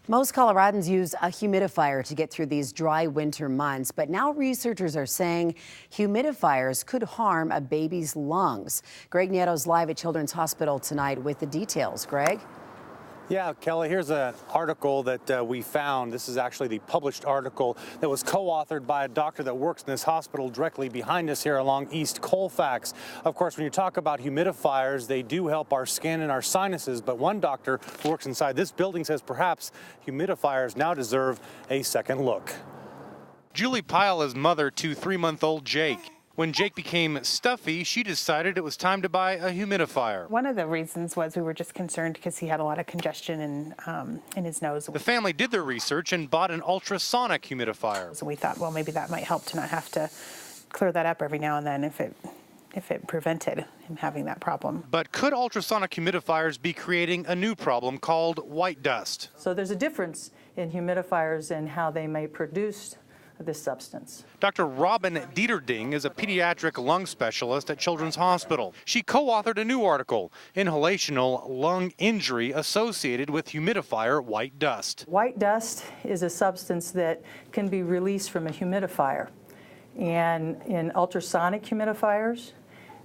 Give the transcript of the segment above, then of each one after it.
Most Coloradans use a humidifier to get through these dry winter months, but now researchers are saying humidifiers could harm a baby's lungs. Greg Nieto's live at Children's Hospital tonight with the details. Greg? Yeah, Kelly, here's an article that we found. This is actually the published article that was co-authored by a doctor that works in this hospital directly behind us here along East Colfax. Of course, when you talk about humidifiers, they do help our skin and our sinuses, but one doctor who works inside this building says perhaps humidifiers now deserve a second look. Julie Pyle is mother to 3-month-old Jake. When Jake became stuffy, she decided it was time to buy a humidifier. One of the reasons was we were just concerned because he had a lot of congestion in his nose. The family did their research and bought an ultrasonic humidifier. So we thought, well, maybe that might help to not have to clear that up every now and then if it prevented him having that problem. But could ultrasonic humidifiers be creating a new problem called white dust? So there's a difference in humidifiers and how they may produce this substance. Dr. Robin Dieterding is a pediatric lung specialist at Children's Hospital. She co-authored a new article, Inhalational Lung Injury Associated with Humidifier White Dust. White dust is a substance that can be released from a humidifier. And in ultrasonic humidifiers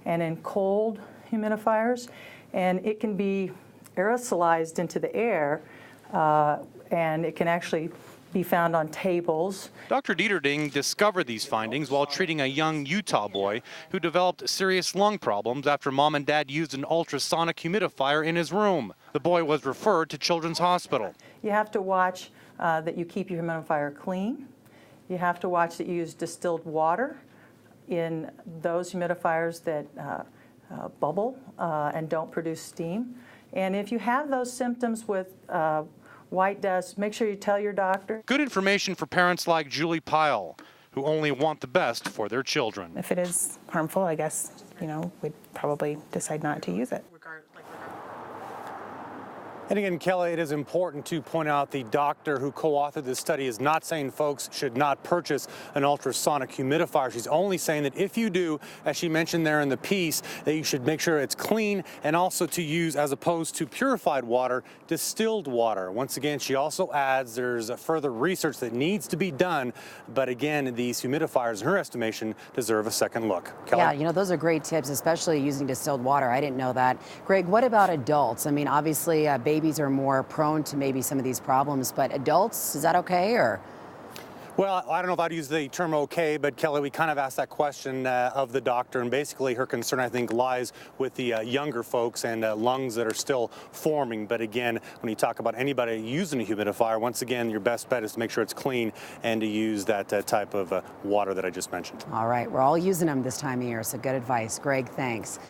and in cold humidifiers, and it can be aerosolized into the air, and it can actually be found on tables. Dr. Dieterding discovered these findings while treating a young Utah boy who developed serious lung problems after mom and dad used an ultrasonic humidifier in his room. The boy was referred to Children's Hospital. You have to watch that you keep your humidifier clean. You have to watch that you use distilled water in those humidifiers that bubble and don't produce steam. And if you have those symptoms with white dust, make sure you tell your doctor. Good information for parents like Julie Pyle, who only want the best for their children. If it is harmful, I guess, we'd probably decide not to use it. And again, Kelly, it is important to point out the doctor who co-authored this study is not saying folks should not purchase an ultrasonic humidifier. She's only saying that if you do, as she mentioned there in the piece, that you should make sure it's clean and also to use, as opposed to purified water, distilled water. Once again, she also adds there's further research that needs to be done. But again, these humidifiers, in her estimation, deserve a second look. Kelly? Yeah, those are great tips, especially using distilled water. I didn't know that. Greg, what about adults? I mean, obviously, babies are more prone to maybe some of these problems, but adults, is that okay, or? Well, I don't know if I'd use the term okay, but Kelly, we kind of asked that question of the doctor, and basically her concern, I think, lies with the younger folks and lungs that are still forming. But again, when you talk about anybody using a humidifier, once again, your best bet is to make sure it's clean and to use that type of water that I just mentioned. All right, we're all using them this time of year, so good advice. Greg, thanks.